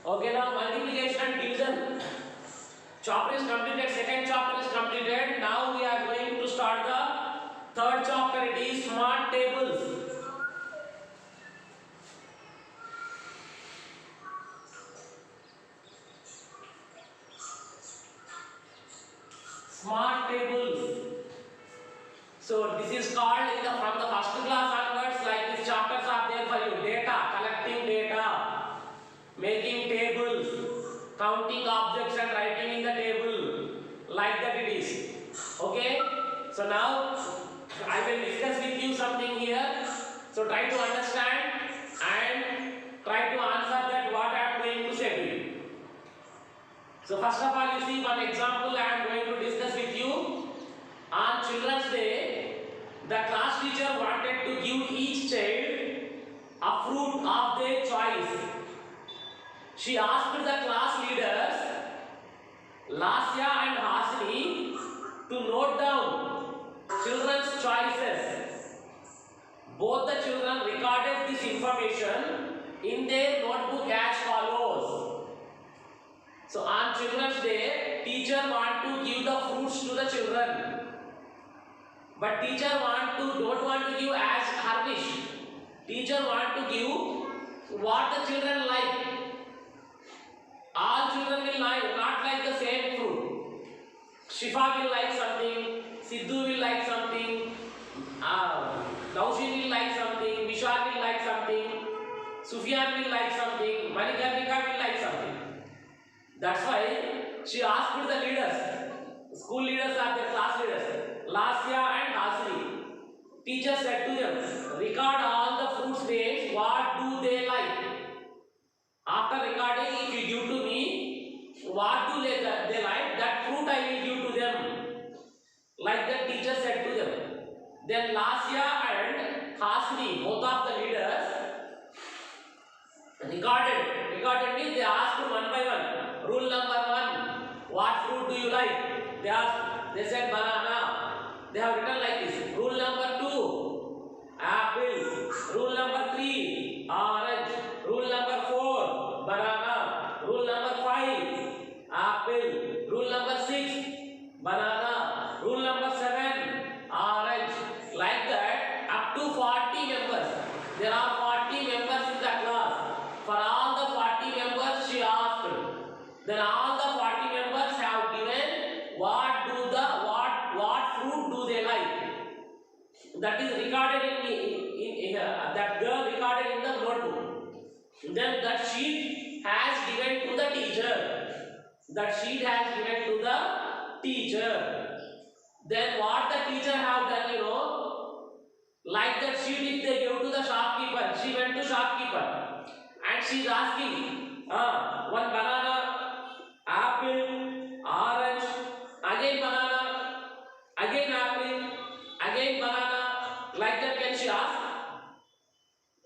Okay, now multiplication and division. Chapter is completed, second chapter is completed. Now we are going to start the third chapter. It is smart tables. Smart tables. So this is called from the first class onwards, like these chapters are there for you. Data, collecting data, making tables, counting objects and writing in the table, like that it is. Okay. So now I will discuss with you something here. So try to understand and try to answer that what I am going to say to you. So first of all, you see one example I am going to discuss with you. On Children's Day, the class teacher wanted to give each child a fruit of their choice. She asked the class leaders, Lasya and Hasini, to note down children's choices. Both the children recorded this information in their notebook as follows. So on Children's Day, teacher want to give the fruits to the children. But teacher don't want to give as her wish. Teacher want to give what the children like. All children will not like the same fruit. Shifa will like something, Sidhu will like something, Naushin will like something, Vishal will like something, Sufyan will like something, Manikarnika will like something. That's why she asked the leaders, school leaders are the class leaders, Lasya and Hasini. Teacher said to them, record all the fruits names, what do they like? After recording, if you give to me, what do they like, that fruit I will give to them. Like that teacher said to them. Then Lasya and Hasini, both of the leaders, recorded means they asked one by one. Rule number 1, what fruit do you like? They said banana. They have written like this. Rule number 2, apple. Rule number 3, orange. Rule number 4, banana. Rule number 5, apple. Rule number 6, banana. Rule number 7, orange. Like that, up to 40 members. There are 40 members in the class. For all the 40 members, she asked. Then all the 40 members have given what fruit do they like. That is recorded in that girl recorded in the notebook. Then that sheet has given to the teacher. That sheet has given to the teacher. Then what the teacher have done, like that sheet if they gave to the shopkeeper, she went to shopkeeper and she is asking, one banana, apple, orange, again banana, again apple, again banana, like that can she ask?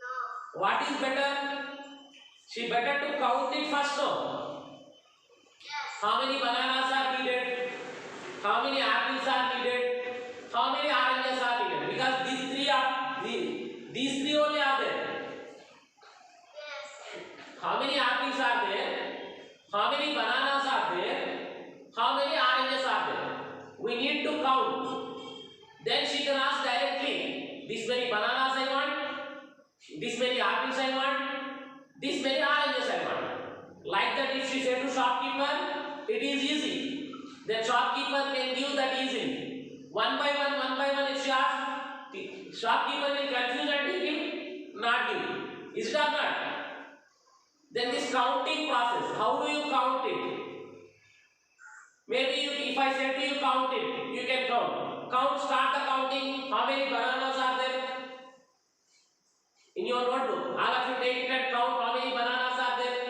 No. What is better? She better to count it first, no? Yes. How many bananas are needed? How many apples are needed? How many oranges are needed? Because these three only are there. Yes. How many apples are there? How many bananas are there? How many oranges are there? We need to count. Then she can ask directly, this many bananas I want, this many apples I want, this many oranges I want. Like that if she say to shopkeeper, it is easy. Then shopkeeper can give that easily. One by one if she asks, shopkeeper will confuse and he will not give. Is it or not? Then this counting process, how do you count it? Maybe if I say to you count it, you can count. Start the counting. How many bananas are there? In your notebook, all of you take it and count how many bananas are there.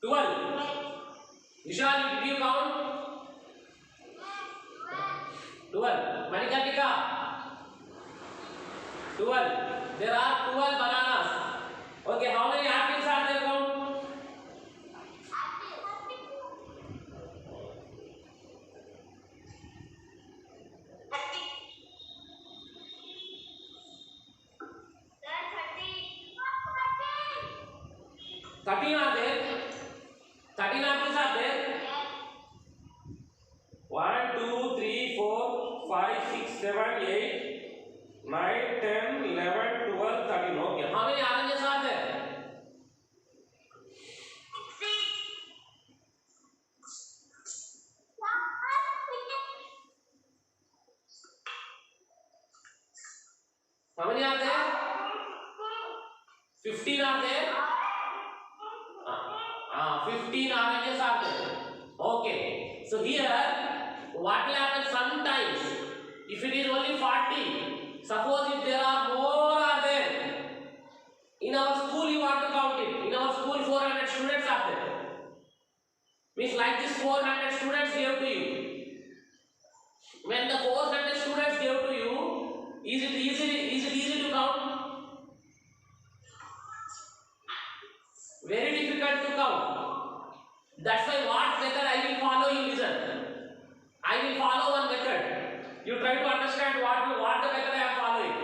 12. Vishal, did you count? 12. Manikarnika? 12. There are 12 bananas. Okay, how many apples are there count? 7, 8, 9, 10, 11, 12, 13. Okay. How many oranges are there? How many are there? 15 are there? 15 oranges are there. Okay. So here, what will happen sometimes? If it is only 40, suppose if there are more are there. In our school, you want to count it. In our school, 400 students are there. Means like this 400 students gave to you. When the 400 students gave to you, is it easy to count? Very difficult to count. That's why what method I will follow, you listen. I will follow one method. You try to understand what the method I am following.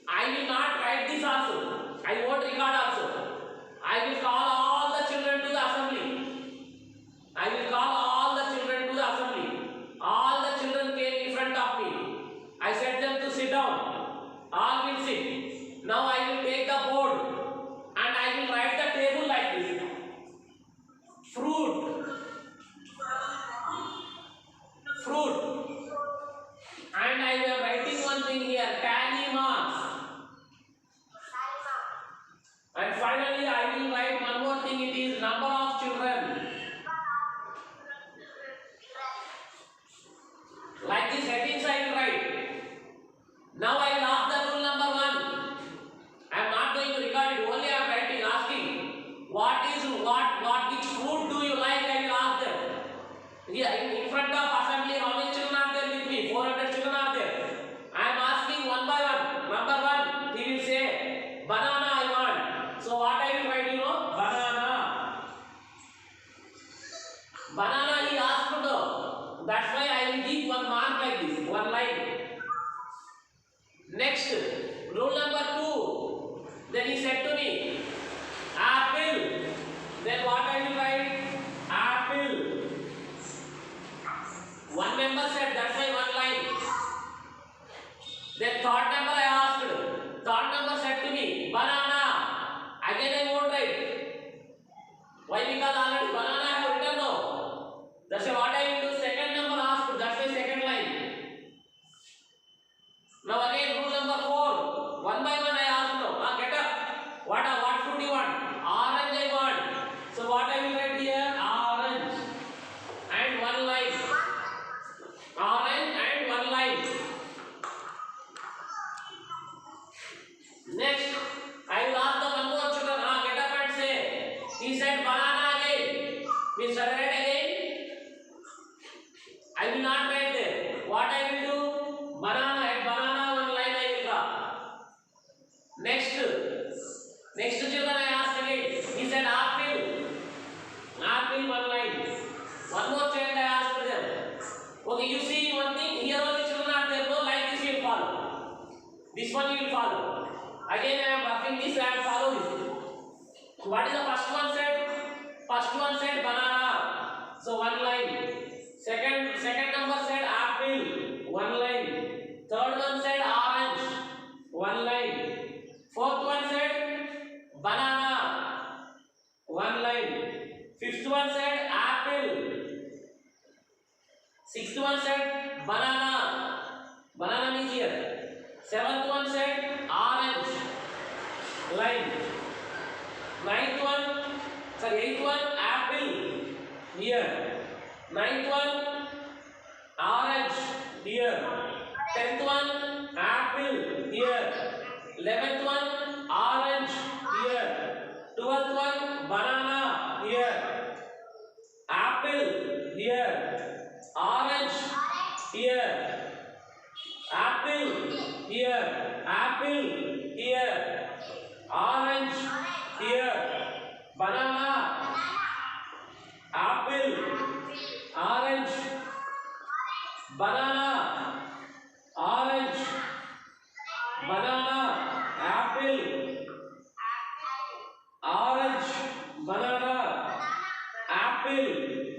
I will not write this also. I won't record also. I will call all the children to the assembly. I will call all the children to the assembly. All the children came in front of me. I said them to sit down. All will sit. Now I will take the board and I will write the table like this. Fruit. And I am writing one thing here. Tally marks. And finally I will write one more thing. It is number of children. Like this headings I will write. Now I will ask the rule number 1. I am not going to record it. Only I am writing, asking. Which fruit do you like? I will ask them. Here in front of assembly, how many children are there with me? 400 children are there. I am asking one by one. Number 1, he will say, banana I want. So what I will write, banana. Banana he asked to know. That's why I will give one mark like this, one line. Next, rule number 2. Then he said to me, apple. Then what I will write? Apple. One member said, that's why one line. Then third member I asked. Third member said to me, banana. Again I won't write. Why? Because already banana I have written now. That's why what I will do, second number asked. That's why second line. Now again rule number 4. One by one I asked now. Get up. What fruit you want? Orange I want. So what I will write here? Orange. And one line. Orange and one line. Next, I will ask the one more children. Get up and say. He said banana again. Means shall I write again? I will not write there. What I will do? Banana and banana one line I will draw. Next children I asked again. He said apple. Apple one line. One more child I asked them. Okay, you see one thing. Here only children are there. No, like this you will follow. This one you will follow. Again I am roughing this and follow this. So what is the first one said? First one said banana. So one line. Second number said apple. One line. Third one said orange. One line. Fourth one said banana. One line. Fifth one said apple. Sixth one said banana. Banana means here. Seventh one said orange. Line. Eighth one apple. Here. Ninth one orange. Here. 10th one apple. Here. 11th one orange. Here. 12th one banana. Here. Apple. Here. Orange. Here. Apple. Here. Apple. Here. Orange. Here. Banana. Apple. Orange. Banana. Orange. Banana. Apple. Orange. Banana. Apple.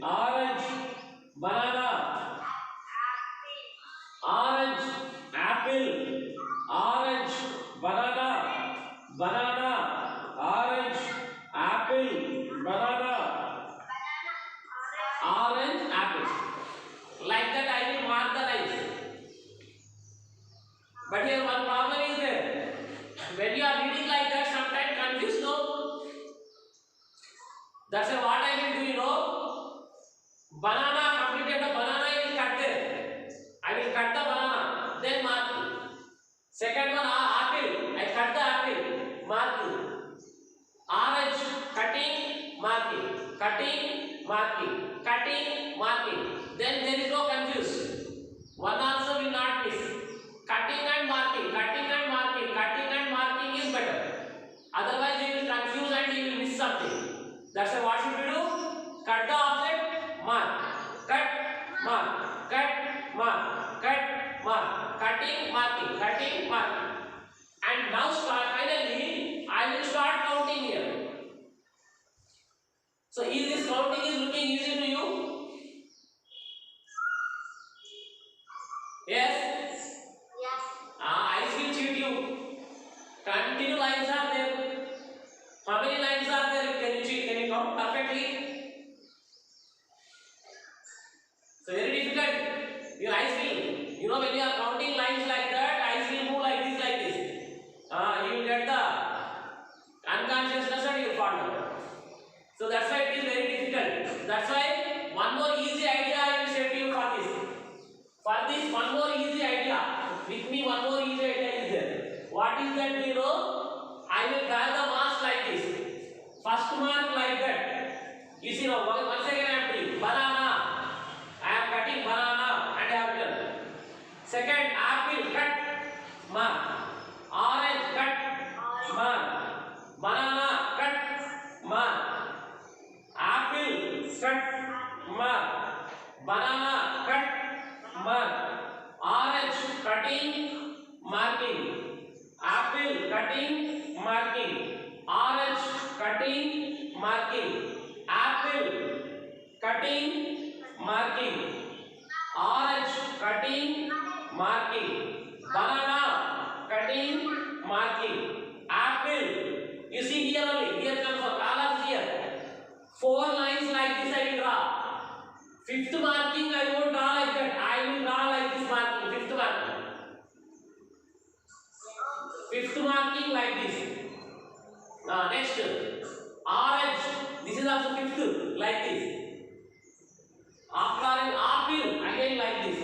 Orange. Banana. Orange. orange, apple. Like that I will mark the lines. But here one problem is there. When you are reading like that, sometimes confused, no? That's what I will do, Banana, completed the banana, I will cut there. I will cut the banana, then mark it. Second one, apple. I cut the apple, mark it. Orange, cutting, marking, cutting, marking, cutting, marking. Then there is no confusion. One also will not miss. Cutting and marking, cutting and marking, cutting and marking is better. Otherwise you will confuse and you will miss something. That's why what should we do? Cut the object, mark, cut, mark, cut, mark, cut, mark, cutting, marking, cutting, marking. And now finally I will start counting here. So is this counting is looking easy to you? Yes? Yes. I will cheat you. Continue lines are there. How many lines are there? Can you cheat? Can you count perfectly? So very difficult. Your eyes will, when you are counting lines like that, eyes will move like this, like this. You will get the unconsciousness and you will fall down. So that's why it is very difficult. That's why one more easy idea I will share to you for this. For this, one more easy idea. With me, one more easy idea is there. What is that? I will draw the mask like this. First mark like that. You see now, once again I am doing banana. I am cutting banana and I have done. Second, apple cut, mark. Orange cut, mark. Banana cut, mark. Apple cut, mark. Banana cut, mark. Orange cutting, marking. Apple cutting, marking. Orange cutting, marking. Apple cutting, marking. Orange cutting, marking. Banana cutting, marking. Apple. You see here only. Here comes all of here. 4 lines like this I will draw. Fifth marking I won't draw like that. I will draw like this marking. Fifth marking. Fifth marking like this. Next. Orange. This is also fifth. Like this. After orange, apple. Again like this.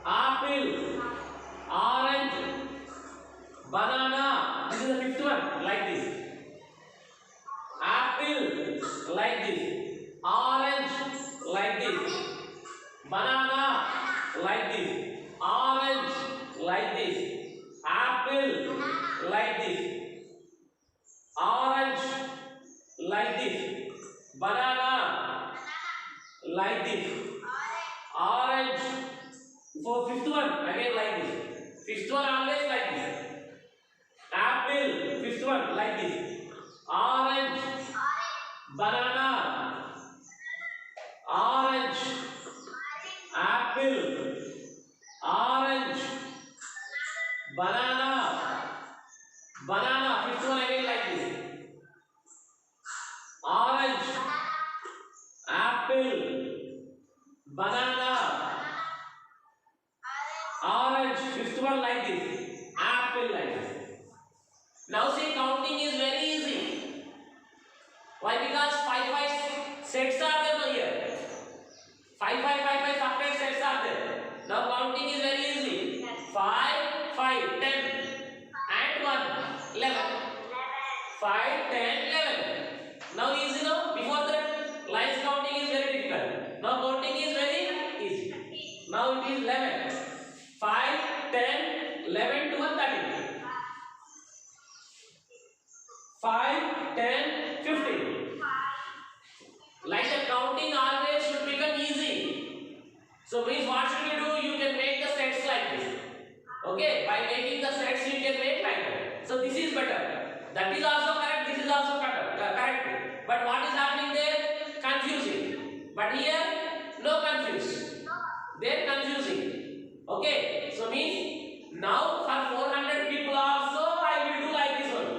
Apple. Orange. Banana. This is the fifth one. Like this. Apple. Like this. Orange. Like this. Banana. Like this. Orange. Like this. Apple. Like this. Orange. Like this. Banana. Like this. Orange. For fifth one. Again like this. Fifth one always like this. Apple. Fifth one like this. Orange. Banana. Orange. Apple. Orange. Banana. Banana. Fifth one again like this. Orange. Apple. Banana. Orange. Fifth one like this. Apple like this. Now see, counting is very easy. Why? Because 5 sets are there here. 5 separate sets are there. Now counting is very easy. 5, 10 and 1, 11. 5, 10, 11. Now easy now. Before that, lines counting is very difficult. Now counting is very easy. Now it is 11. 5, 10, 11, 12, 13. 5, 10, 15. Like the counting always should become easy. So means what should you do? You can make the sets like this. Okay, by making the sets you can make like that. So this is better. That is also correct. This is also correct. But what is happening there? Confusing. But here no confuse. They are confusing. Okay. So means now for 400 people also I will do like this one.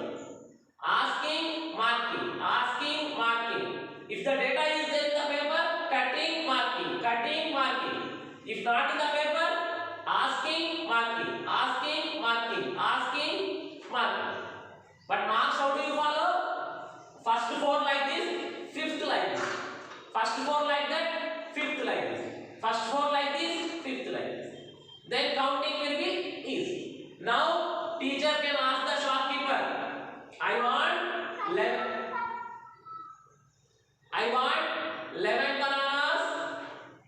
Asking, marking. Asking, marking. If the data is there in the paper, cutting If not in the paper, asking, marking, asking, marking, asking, marking. But marks, how do you follow? First four like this, fifth like this. First four like that, fifth like this. First four like this, fifth like this. Then counting will be easy. Now teacher can ask the shopkeeper, I want 11 bananas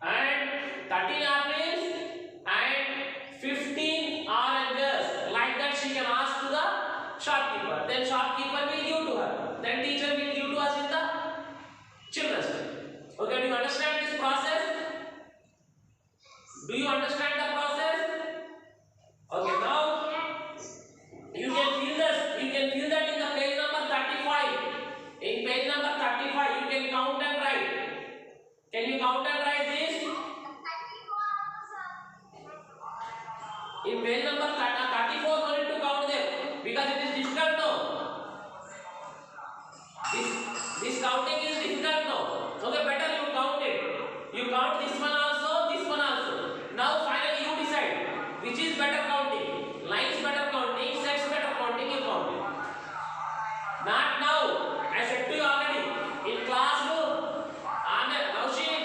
and 13 apples and 15 oranges. Like that she can ask to the shopkeeper. Then shopkeeper will give to her. Then teacher will give to us in the children's day. Okay, do you understand this process? Do you understand the process? Okay, now you can feel that in the page number 35. In page number 35, you can count and write. Can you count and write this? In page number 34, no need to count them because it is difficult now. This counting is difficult now. Okay, better you count it. You count this one also, this one also. Now finally you decide which is better counting. Lines better counting, sets better counting, you count it. Not now. I said to you already. In classroom. Amen. Nausheen.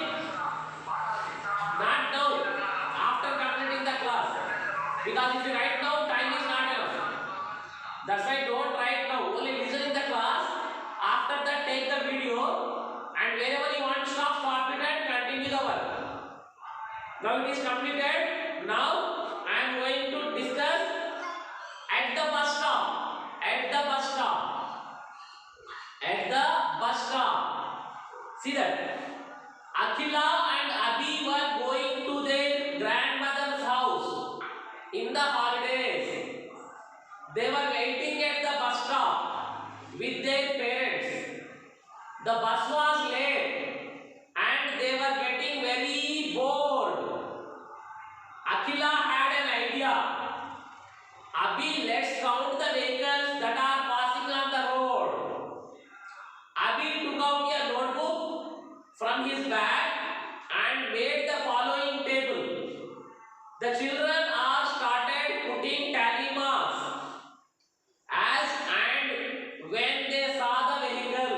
Not now. After completing the class. Because if you write now, time is not enough. That's why don't write now. Only listen in the class. After that, take the video. And wherever you want to stop it and continue the work. Now it is completed. Now I am going to discuss at the bus stop. At the bus stop. At the bus stop. See that? Akhila and Abhi were going to their grandmother's house in the holidays. They were waiting at the bus stop with their parents. The bus was late and they were getting very bored. Akhila had an idea. Abhi, let's count the vehicles that are passing on the road. Abhi took out a notebook from his bag and made the following table. The children are started putting tally marks as and when they saw the vehicle.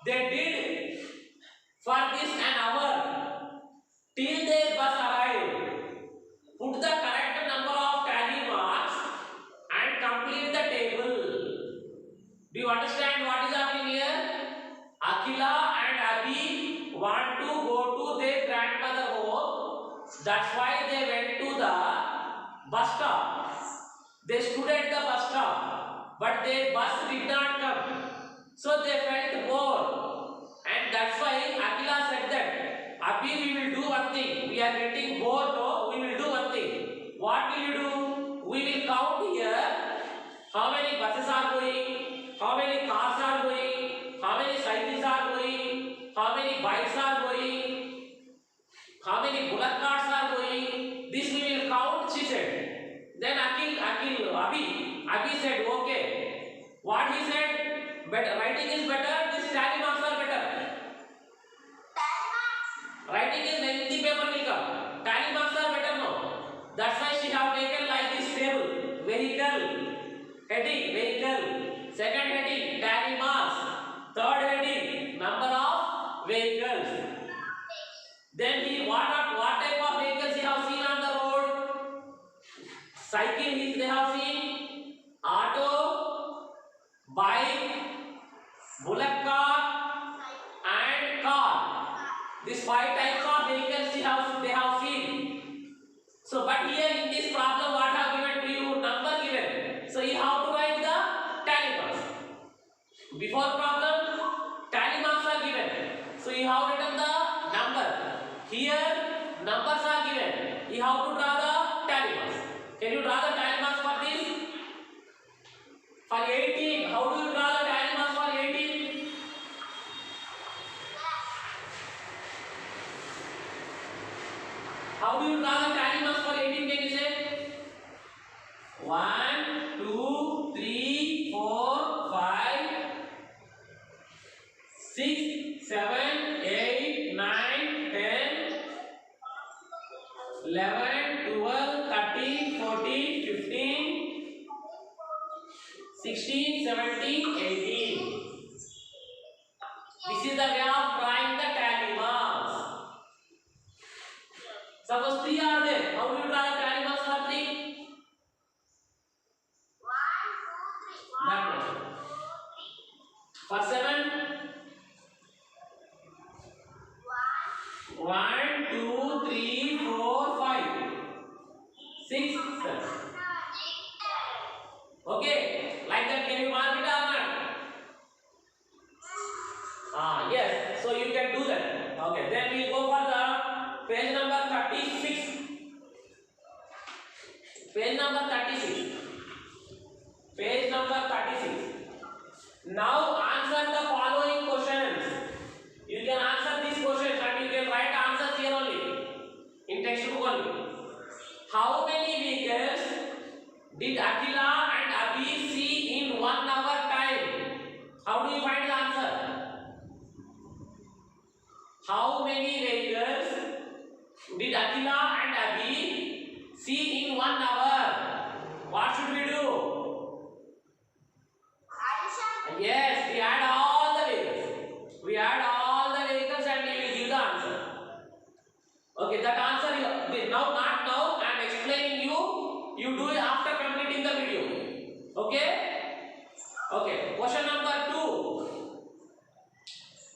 They did for this an hour till their bus arrived. Put the correct number of tally marks and complete the table. Do you understand what is happening here? Akhila and Abhi want to go to their grandmother home. That's why they went to the bus stop. They stood at the bus stop, but their bus did not come. So they felt bored. And that's why Akhila said that, Abhi, we will do one thing. We are getting bored, no? We will do one thing. What will you do? We will count here how many buses are going, how many cars are going, how many cycles are going, how many bikes are going, how many bullock carts are going. This we will count, she said. Then Abhi said, okay. What he said? Better writing is better. This tally marks are better. Writing is lengthy paper will come. Tally marks are better now. That's why she have taken like this table. Vehicle. Heading. Vehicle. Second heading. Tally marks. Third heading. Number of vehicles. Then what type of vehicles he have seen on the road? Cycle they have seen. Auto. Bike. Bullock cart. And car. These 5 types of vehicles they have seen. So, but here in this problem, what have given to you? Number given. So, you have to write the tally marks. Before problem, tally marks are given. So, you have written the number. Here, numbers are given. You have to draw the tally marks. Can you draw the tally marks for this? For 18, how do you draw the tally marks for 18? How do you draw the tally marks for 18? Can you say? 1, 2, 3, 4, 5, 6, 7, 8, 9, 10, 11, 12, 13, 14, 15, 16, 17, 18. This is the way of drawing the tally marks. Suppose 3 are there. How do you draw the tally marks for 3? 1, 2, 3. That way. For 7? 1, 2, 3, 4, 5, 6, 7. Okay, like that, can you mark it or not? Yes, so you can do that. Okay, then we will go for the page number 36. Page number 36. Page number 36. Now answer the following questions. You can answer these questions and you can write answers here only, in textbook only. How many vehicles did Akila and Abhi see in 1 hour time? How do you find the answer? How many vehicles did Akila and Abhi see in 1 hour? What should we do? Yes, we add all the vehicles. We add all the vehicles and we will give the answer. Okay, that answer now, not now. I am explaining you. You do it after completing the video. Okay? Okay. Question number 2.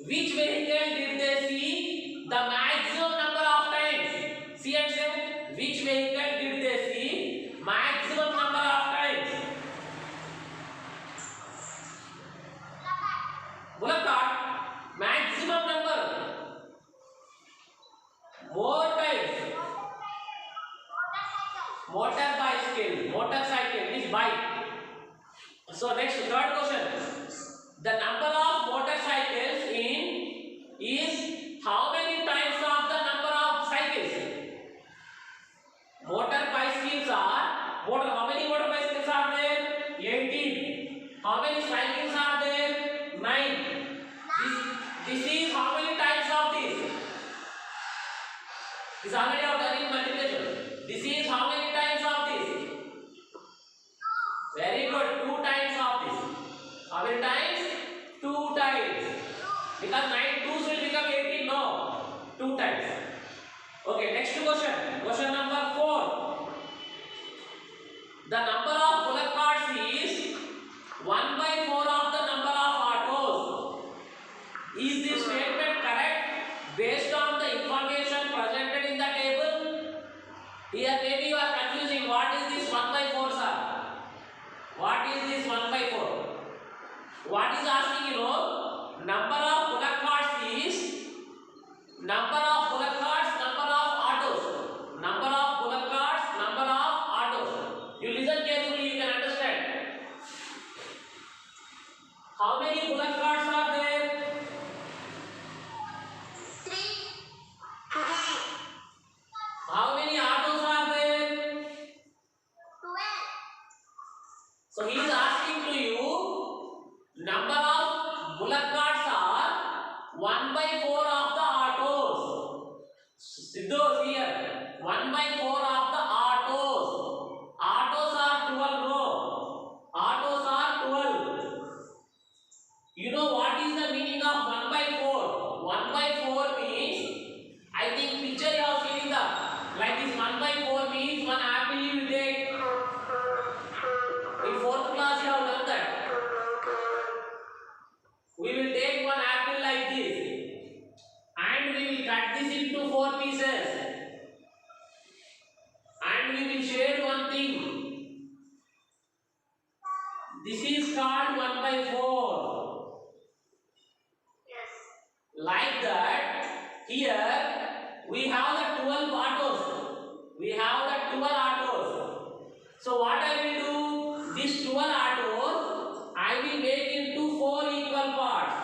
Which vehicle did they see the maximum number of times? See and say. Which vehicle did they see maximum number of times? Bullock cart. Maximum number. More times. Motorcycle. Motorcycle is bike. So next, third question. The number of motorcycles in is how many times of the number of cycles? Motorcycles are how many motorcycles are there? 18. How many cycles are there? 9. This is how many times of this? This already I have done in multiplication. This is how many times of this? Very good. 2 times of this. How many times? 2 times. Because 9 2s will become 18. No. 2 times. Okay. Next question. Question number 4. The number of bullock carts is 1/4 of the number of autos. Is this statement correct based on the information presented in the table? Here maybe you are confusing. What is this 1/4, sir? What is this 1/4? What is asking, number of bullock carts is number of bullock carts, number of autos. Number of bullock carts, number of autos. You listen carefully, you can understand. How many bullock carts are there? 3. How many autos are there? 12. So he is asking to you, number of bullock carts are 1/4 of the autos. Sidhu, here 1/4 of the autos. Autos are 12, no. Autos are 12. You know what is the meaning of 1/4? 1/4 means, I think picture you have seen the, like this 1/4 means one apple you will take. In 4th class you have done that. We will take one apple like this and we will cut this into 4 pieces and we will shade one thing. This is called 1/4. Yes. Like that, here we have the 12 autos. We have the 12 autos. So what I will do? These 12 autos I will make into 4 equal parts.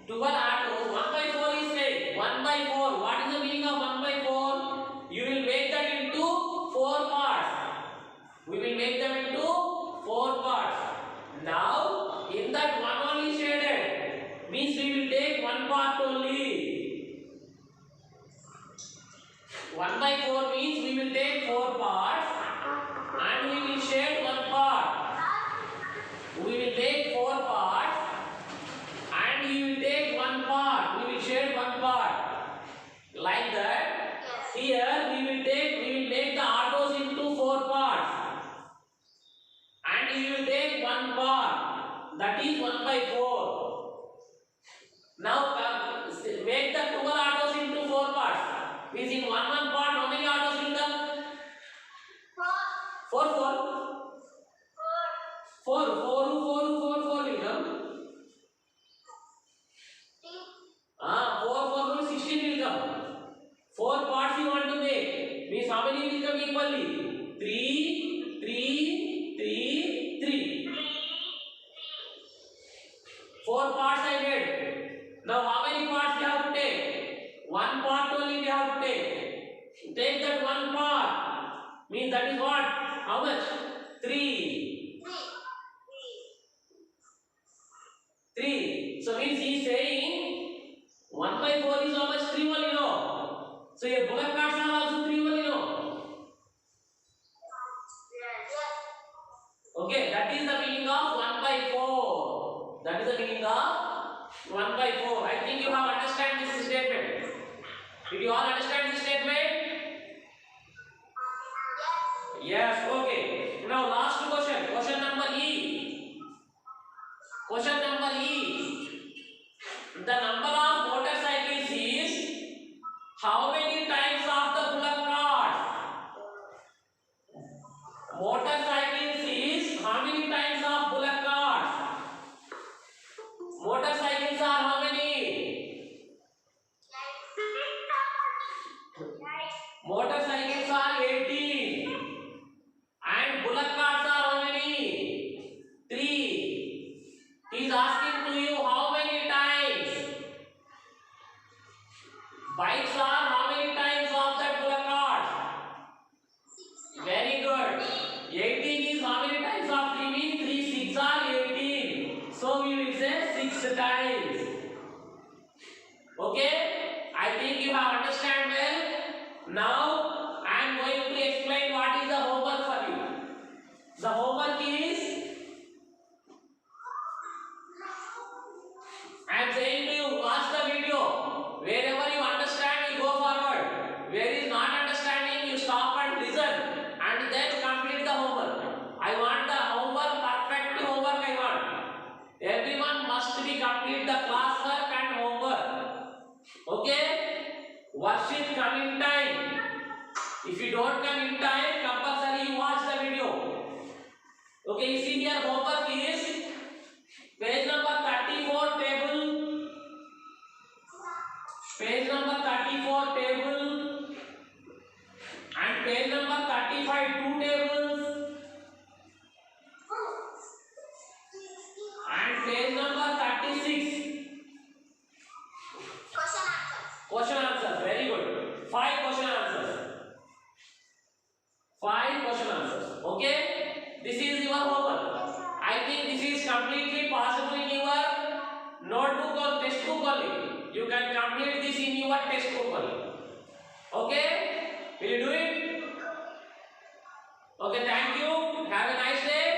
12 autos. 1/4 is said. 1/4. What is the meaning of 1/4? You will make that into 4 parts. We will make them into 4 parts. Now, in that one only shaded. means we will take one part only. 1/4 means we will take 4 parts and we will shade one part. We will take 4 parts and we will take one part. We will shade one part. Like that. Here we will make the autos into 4 parts. And we will take one part. That is 1/4. Now make the 12 autos into 4 parts. Means in one part, how many autos will come? 4. 4 will come. 4 will 16 will come. 4 parts you want to make. Means how many will come equally? 3, 3, 3, 3. 4 parts I made. Now how many parts we have to take? One part only we have to take. Take that one part. Means that is what? How much? 3. 3. So means he is saying 1/4 is how much? 3 only, no? So your bullock carts are also 3 only, no? Okay, that is the meaning of 1/4. That is the meaning of 1/4. I think you have understand this statement. Did you all understand this statement? Yes, okay. Now last question. Question number E. Question number E. The number of motorcycles is how many times of the bullock carts? Motorcycles is how many times of bullock carts? Motorcycles are how many? Motorcycles are 18 and bullock carts are how many? 3. He is asking to you how many times? Bikes are how many times of that bullock cart? Very good. 18 is how many times of 3 means 3 6 are 18. So we will say 6 times. Okay? I think you have understand well. Now I am going to explain what is the homework for you. The homework is I am saying to you watch the video. Wherever you understand you go forward. Where is not understanding you stop and listen and then complete the homework. I want the homework, perfect homework I want. Everyone must be complete the classwork and homework. Okay? Worksheet come in time. If you don't come in time, compulsory you watch the video. Okay, you see here homework is page number 34 table. Page number 34 table. And page number 35 2 tables. And page number 36. Question answers. Very good. 5 question answers. 5 question answers. Okay? This is your homework. I think this is completely possible in your notebook or textbook only. You can complete this in your textbook only. Okay? Will you do it? Okay, thank you. Have a nice day.